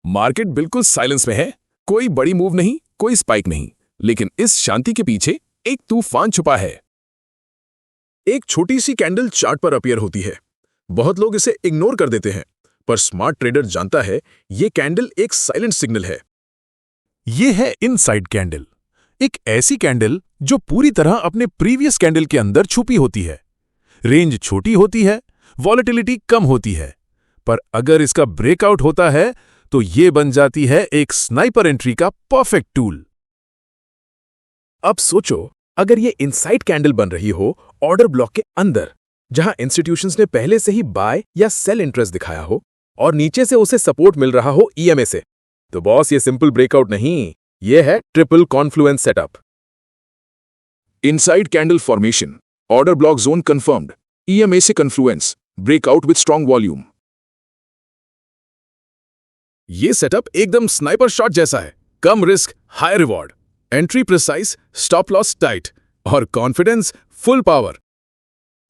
Market बिल्कुल silence में है, कोई बड़ी मूव नहीं, कोई स्पाइक नहीं, लेकिन इस शांति के पीछे एक तूफान छुपा है। एक छोटी सी कैंडल चार्ट पर अपीयर होती है। बहुत लोग इसे इग्नोर कर देते हैं, पर स्मार्ट ट्रेडर जानता है ये कैंडल एक साइलेंट सिग्नल है। ये है इनसाइड कैंडल, एक ऐसी कैंडल जो पूरी तरह अपने प्रीवियस कैंडल के अंदर छुपी होती है। रेंज छोटी होती है, वॉलेटिलिटी कम होती है, पर अगर इसका ब्रेकआउट होता है तो ये बन जाती है एक स्नाइपर एंट्री का परफेक्ट टूल। अब सोचो, अगर ये इनसाइड कैंडल बन रही हो ऑर्डर ब्लॉक के अंदर, जहां इंस्टीट्यूशंस ने पहले से ही बाय या सेल इंटरेस्ट दिखाया हो और नीचे से उसे सपोर्ट मिल रहा हो ईएमए से, तो बॉस ये सिंपल ब्रेकआउट नहीं, ये है triple confluence setup. Inside candle formation, order block zone confirmed, EMA से confluence, breakout with strong volume. ये सेटअप एकदम स्नाइपर शॉट जैसा है। कम risk, high reward, entry precise, stop loss tight और कॉन्फिडेंस फुल पावर।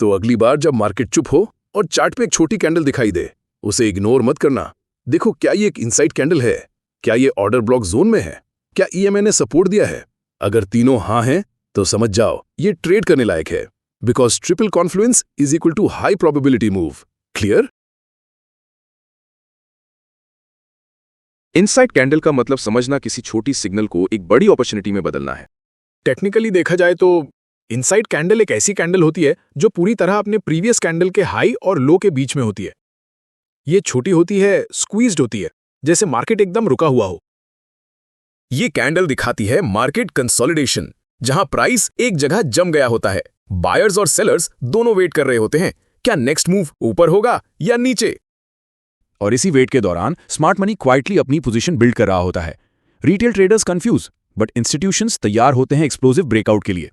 तो अगली बार जब मार्केट चुप हो और चार्ट पे एक छोटी कैंडल दिखाई दे, उसे इग्नोर मत करना। देखो, क्या ये एक इनसाइड कैंडल है? क्या ये ऑर्डर ब्लॉक जोन में है? क्या ईएमए ने सपोर्ट दिया है? अगर तीनों हाँ हैं, तो समझ जाओ ये ट्रेड करने लायक है, because triple confluence is equal to high probability move. Clear? Inside candle का मतलब समझना किसी छोटी सिग्नल को एक बड़ी अपॉर्चुनिटी में बदलना है। टेक्निकली देखा जाए तो इनसाइड कैंडल एक ऐसी कैंडल होती है जो पूरी तरह अपने प्रीवियस कैंडल के हाई और लो के बीच में होती है। ये छोटी होती है, स्क्वीज्ड होती है, जैसे मार्केट एकदम रुका हुआ हो। ये कैंडल दिखाती है मार्केट कंसोलिडेशन, जहां प्राइस एक जगह जम गया होता है। बायर्स और सेलर्स दोनों वेट कर रहे होते हैं, क्या नेक्स्ट मूव ऊपर होगा या नीचे। और इसी वेट के दौरान स्मार्ट मनी क्वाइटली अपनी पोजीशन बिल्ड कर रहा होता है। Retail traders confuse, but institutions तैयार होते हैं एक्सप्लोसिव ब्रेकआउट के लिए।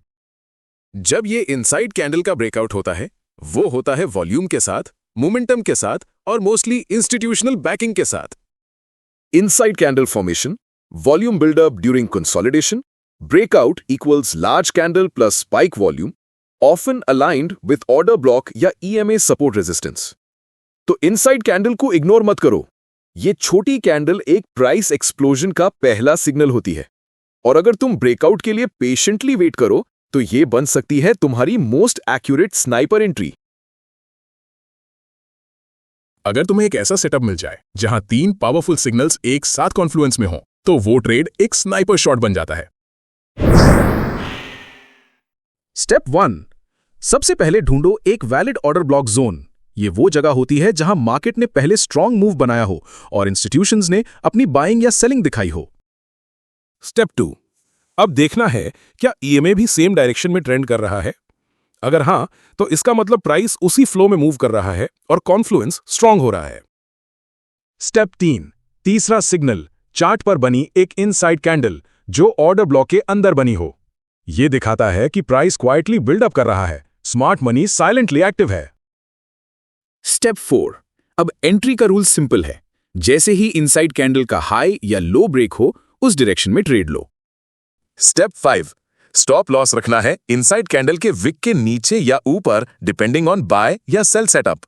जब ये इनसाइड कैंडल का ब्रेकआउट होता है, वो होता है वॉल्यूम के साथ, मोमेंटम के साथ और मोस्टली इंस्टीट्यूशनल बैकिंग के साथ। Inside candle formation, volume buildup during consolidation, breakout equals large candle plus spike volume, often aligned with order block या ईएमए सपोर्ट रेजिस्टेंस। तो इनसाइड कैंडल को इग्नोर मत करो। ये छोटी कैंडल एक प्राइस एक्सप्लोजन का पहला सिग्नल होती है, और अगर तुम ब्रेकआउट के लिए पेशेंटली वेट करो तो ये बन सकती है तुम्हारी मोस्ट एक्यूरेट स्नाइपर एंट्री। अगर तुम्हें एक ऐसा सेटअप मिल जाए जहां 3 पावरफुल सिग्नल्स एक साथ कॉन्फ्लुएंस में हो, तो वो ट्रेड एक स्नाइपर शॉट बन जाता है। स्टेप 1, सबसे पहले ढूंढो एक वैलिड ऑर्डर ब्लॉक जोन। ये वो जगह होती है जहां मार्केट ने पहले स्ट्रॉन्ग मूव बनाया हो और इंस्टीट्यूशंस ने अपनी बाइंग या सेलिंग दिखाई हो। स्टेप 2, अब देखना है क्या ईएमए भी सेम डायरेक्शन में ट्रेंड कर रहा है। अगर हां, तो इसका मतलब प्राइस उसी फ्लो में मूव कर रहा है और कॉन्फ्लुएंस स्ट्रॉन्ग हो रहा है। स्टेप 3, तीसरा सिग्नल, चार्ट पर बनी एक इनसाइड कैंडल जो ऑर्डर ब्लॉक के अंदर बनी हो। यह दिखाता है कि प्राइस क्वाइटली बिल्डअप कर रहा है, स्मार्ट मनी साइलेंटली एक्टिव है। स्टेप 4, अब एंट्री का रूल सिंपल है। जैसे ही इनसाइड कैंडल का हाई या लो ब्रेक हो, उस डायरेक्शन में ट्रेड लो। स्टेप 5, स्टॉप लॉस रखना है इनसाइड कैंडल के विक के नीचे या ऊपर, डिपेंडिंग ऑन बाय या sell setup.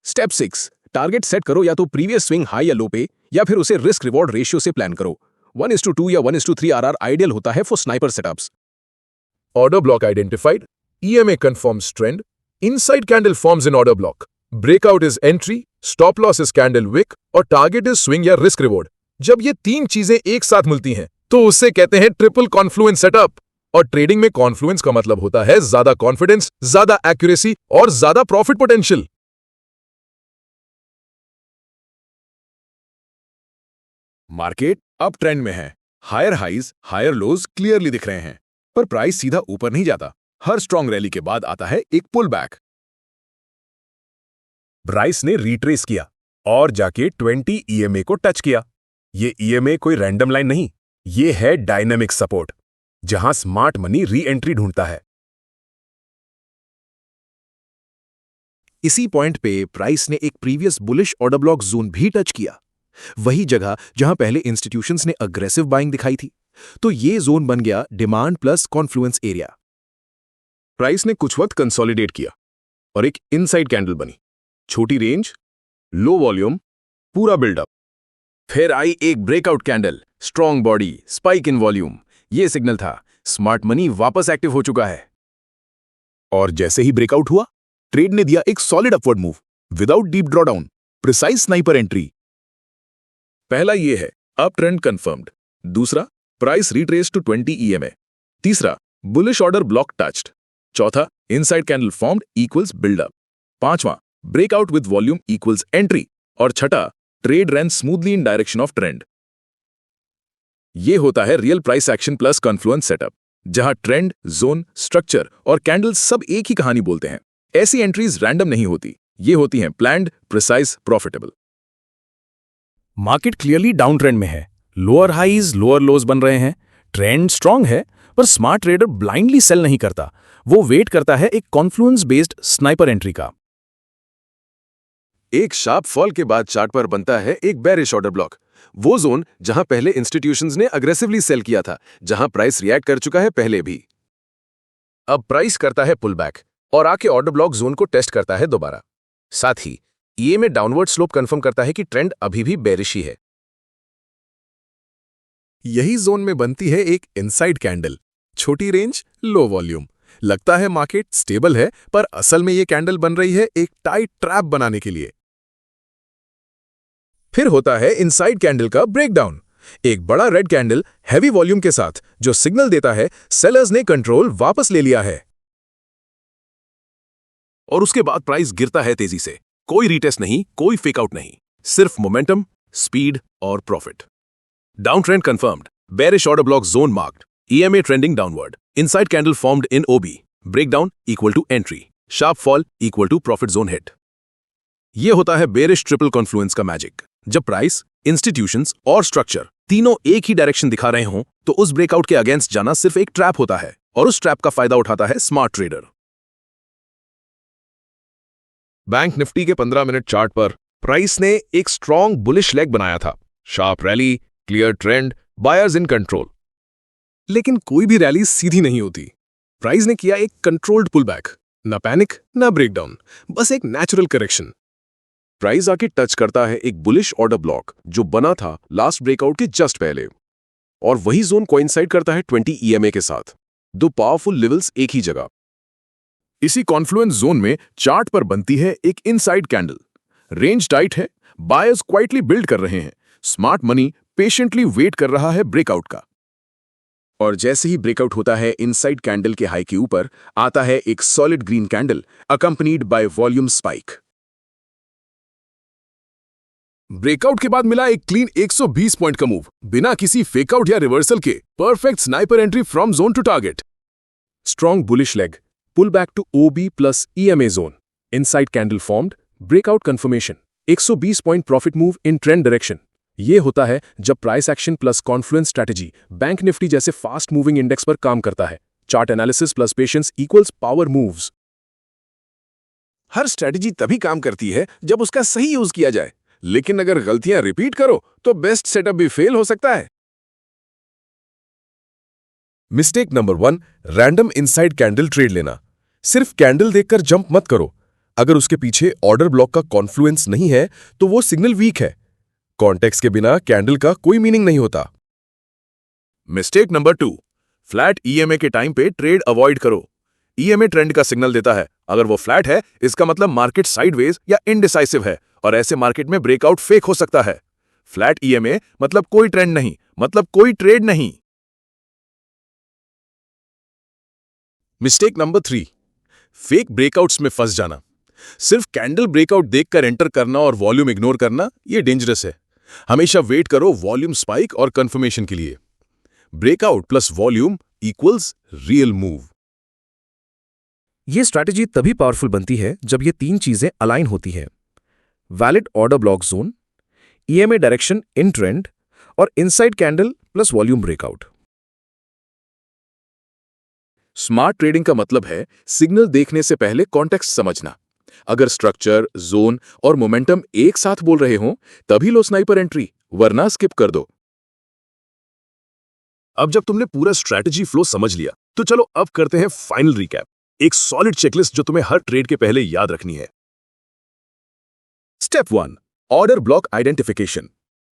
Step 6, target set करो या तो प्रीवियस स्विंग हाई या लो पे, या फिर उसे रिस्क रिवॉर्ड रेशियो से प्लान करो। 1:2 या 1:3 आरआर आइडियल होता है for sniper setups. Order block identified, EMA confirms trend, inside candle forms in order block, breakout is entry, stop loss is candle wick और टारगेट इज स्विंग या risk reward. जब ये 3 चीजें एक साथ मिलती हैं, तो उससे कहते हैं ट्रिपल कॉन्फ्लुएंस सेटअप। और ट्रेडिंग में कॉन्फ्लुएंस का मतलब होता है ज्यादा कॉन्फिडेंस, ज्यादा एक्यूरेसी और ज्यादा profit potential. Market up trend में है, higher highs, higher lows clearly दिख रहे हैं, पर प्राइस सीधा ऊपर नहीं जाता। हर स्ट्रॉन्ग रैली के बाद आता है एक पुल बैक। प्राइस ने रिट्रेस किया और जाके 20 ईएमए को टच किया। ये ईएमए कोई रैंडम लाइन नहीं, ये है डायनेमिक सपोर्ट, जहां स्मार्ट मनी री एंट्री ढूंढता है। इसी पॉइंट पे प्राइस ने एक previous bullish order block zone भी टच किया, वही जगह जहां पहले इंस्टीट्यूशंस ने अग्रेसिव बाइंग दिखाई थी। तो ये जोन बन गया demand plus Confluence area. Price ने कुछ वक्त कंसोलिडेट किया और एक इनसाइड कैंडल बनी। छोटी रेंज, लो वॉल्यूम पूरा बिल्डअप। फिर आई एक breakout candle, strong body, spike in volume. ये सिग्नल था स्मार्ट मनी वापस एक्टिव हो चुका है। और जैसे ही ब्रेकआउट हुआ, ट्रेड ने दिया एक solid upward move without deep drawdown, precise sniper entry. पहला ये है अप ट्रेंड कंफर्म्ड, दूसरा प्राइस रिट्रेस टू 20 EMA, तीसरा बुलिश ऑर्डर ब्लॉक टच्ड, चौथा inside candle formed equals buildup, पांचवा breakout with volume equals entry, और छठा trade run smoothly in direction of trend. ये होता है real price action plus confluence setup, जहां trend, zone, structure और कैंडल्स सब एक ही कहानी बोलते हैं। ऐसी एंट्रीज रैंडम नहीं होती, ये होती हैं planned, precise, profitable. Market clearly down trend में है, लोअर हाईज लोअर लोज बन रहे हैं, ट्रेंड स्ट्रांग है, पर स्मार्ट ट्रेडर ब्लाइंडली सेल नहीं करता, वो वेट करता है एक कॉन्फ्लुएंस बेस्ड स्नाइपर एंट्री का। एक शार्प फॉल के बाद चार्ट पर बनता है एक बेरिश ऑर्डर ब्लॉक, वो जोन जहां पहले इंस्टीट्यूशंस ने अग्रेसिवली सेल किया था, जहां प्राइस रिएक्ट कर चुका है पहले भी। अब प्राइस करता है पुल बैक और आके ऑर्डर ब्लॉक जोन को टेस्ट करता है दोबारा। साथ ही ये में डाउनवर्ड स्लोप कंफर्म करता है कि ट्रेंड अभी भी बेरिश ही है। यही जोन में बनती है एक इनसाइड कैंडल, छोटी रेंज, लो वॉल्यूम। लगता है मार्केट स्टेबल है, पर असल में ये कैंडल बन रही है एक टाइट ट्रैप बनाने के लिए। फिर होता है इनसाइड कैंडल का ब्रेकडाउन, एक बड़ा रेड कैंडल हैवी वॉल्यूम के साथ, जो सिग्नल देता है सेलर्स ने कंट्रोल वापस ले लिया है। और उसके बाद प्राइस गिरता है तेजी से, कोई रीटेस्ट नहीं, कोई फेकआउट नहीं, सिर्फ मोमेंटम, स्पीड और profit. Down trend confirmed, bearish order block zone marked, EMA trending downward, inside candle formed in OB, breakdown equal to entry, sharp fall equal to profit zone hit. यह होता है bearish triple confluence का magic. जब price, institutions और structure तीनों एक ही direction दिखा रहे हों, तो उस ब्रेकआउट के अगेंस्ट जाना सिर्फ एक ट्रैप होता है, और उस ट्रैप का फायदा उठाता है स्मार्ट ट्रेडर। बैंक निफ्टी के 15 मिनट चार्ट पर प्राइस ने एक स्ट्रॉन्ग बुलिश लेग बनाया था, sharp rally, clear trend, buyers in control. लेकिन कोई भी रैली सीधी नहीं होती। प्राइस ने किया एक कंट्रोल्ड पुल बैक, ना पैनिक ना ब्रेकडाउन, बस एक नेचुरल करेक्शन। प्राइस आके टच करता है एक बुलिश ऑर्डर ब्लॉक जो बना था लास्ट ब्रेकआउट के जस्ट पहले, और वही जोन कोइंसाइड करता है 20 EMA के साथ, दो पावरफुल लेवल्स एक ही जगह। इसी कॉन्फ्लुएंस जोन में चार्ट पर बनती है एक इनसाइड कैंडल, रेंज टाइट है, बायर्स क्वाइटली बिल्ड कर रहे हैं, स्मार्ट मनी पेशेंटली वेट कर रहा है ब्रेकआउट का। और जैसे ही ब्रेकआउट होता है इनसाइड कैंडल के हाई के ऊपर, आता है एक solid green candle accompanied by volume spike. Breakout के बाद मिला एक क्लीन 120 पॉइंट का मूव, बिना किसी फेकआउट या रिवर्सल के, perfect sniper entry from zone to target. Strong bullish leg, pull back to OB plus EMA zone, inside candle formed, breakout confirmation, 120 point profit move in trend direction. ये होता है जब price action plus confluence strategy Bank Nifty जैसे fast moving index पर काम करता है। Chart analysis plus patience equals power moves. हर स्ट्रैटेजी तभी काम करती है जब उसका सही यूज किया जाए, लेकिन अगर गलतियां रिपीट करो तो बेस्ट सेटअप भी फेल हो सकता है। Mistake number 1, random inside candle trade लेना। सिर्फ कैंडल देखकर जंप मत करो। अगर उसके पीछे ऑर्डर ब्लॉक का कॉन्फ्लुएंस नहीं है, तो वो सिग्नल वीक है। कॉन्टेक्स्ट के बिना कैंडल का कोई मीनिंग नहीं होता। मिस्टेक नंबर 2, फ्लैट EMA के टाइम पे ट्रेड अवॉइड करो। EMA ट्रेंड का सिग्नल देता है, अगर वो फ्लैट है इसका मतलब मार्केट साइडवेज या इनडिसाइसिव है, और ऐसे मार्केट में ब्रेकआउट फेक हो सकता है। फ्लैट EMA मतलब कोई ट्रेंड नहीं, मतलब कोई ट्रेड नहीं। मिस्टेक नंबर 3, फेक ब्रेकआउट्स में फंस जाना। सिर्फ कैंडल ब्रेकआउट देखकर एंटर करना और वॉल्यूम इग्नोर करना, यह डेंजरस है। हमेशा वेट करो वॉल्यूम स्पाइक और कंफर्मेशन के लिए। Breakout plus volume equals real move. ये स्ट्रैटेजी तभी पावरफुल बनती है जब ये तीन चीजें अलाइन होती हैं: valid order block zone, EMA direction in trend, और inside candle plus volume breakout. Smart trading का मतलब है सिग्नल देखने से पहले कॉन्टेक्स्ट समझना। अगर स्ट्रक्चर, जोन और मोमेंटम एक साथ बोल रहे हों, तभी लो स्नाइपर एंट्री, वरना स्किप कर दो। अब जब तुमने पूरा स्ट्रैटेजी फ्लो समझ लिया, तो चलो अब करते हैं फाइनल रिकैप, एक सॉलिड चेकलिस्ट जो तुम्हें हर ट्रेड के पहले याद रखनी है। स्टेप 1, ऑर्डर ब्लॉक आइडेंटिफिकेशन,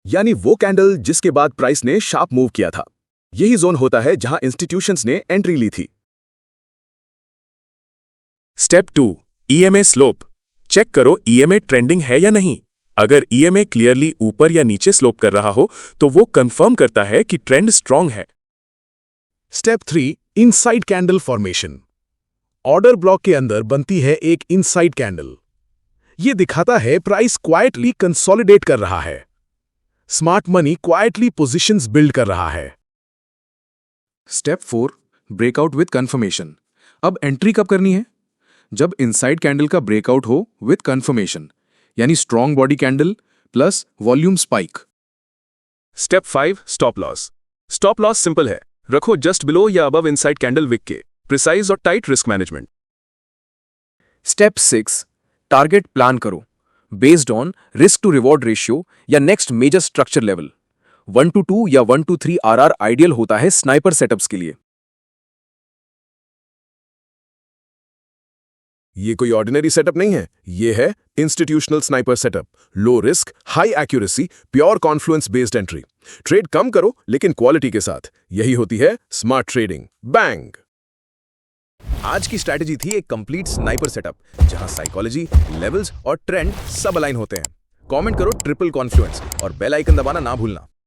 यानी वो कैंडल जिसके बाद प्राइस ने शार्प मूव किया था। यही जोन होता है जहां इंस्टीट्यूशंस ने एंट्री ली थी। Step 2, EMA slope. चेक करो ईएमए ट्रेंडिंग है या नहीं। अगर ईएमए क्लियरली ऊपर या नीचे स्लोप कर रहा हो तो वो कंफर्म करता है कि ट्रेंड स्ट्रांग है। Step 3, inside candle formation. Order block के अंदर बनती है एक इनसाइड कैंडल। ये दिखाता है प्राइस क्वाइटली कंसोलिडेट कर रहा है। Smart money quietly positions build कर रहा है। Step 4, breakout with confirmation. अब एंट्री कब करनी है? जब इनसाइड कैंडल का ब्रेकआउट हो विद कंफर्मेशन, यानी strong body candle plus volume spike. Step 5, stop loss. Stop loss simple है, रखो जस्ट बिलो या अबव इनसाइड कैंडल विक के। प्रिसाइज और tight risk management. Step 6, target plan करो based on risk to reward ratio या next major structure level. 1 to 2 या 1 to 3 RR ideal होता है स्नाइपर सेटअप्स के लिए। ये कोई ऑर्डिनरी सेटअप नहीं है, ये है institutional sniper setup. Low risk, high accuracy, pure confluence based entry. Trade कम करो लेकिन क्वालिटी के साथ। यही होती है स्मार्ट ट्रेडिंग। बैंग। आज की स्ट्रैटेजी थी एक कंप्लीट स्नाइपर सेटअप जहां साइकोलॉजी, लेवल्स और ट्रेंड सब अलाइन होते हैं। कमेंट करो ट्रिपल कॉन्फ्लुएंस और बेल आइकन दबाना ना भूलना।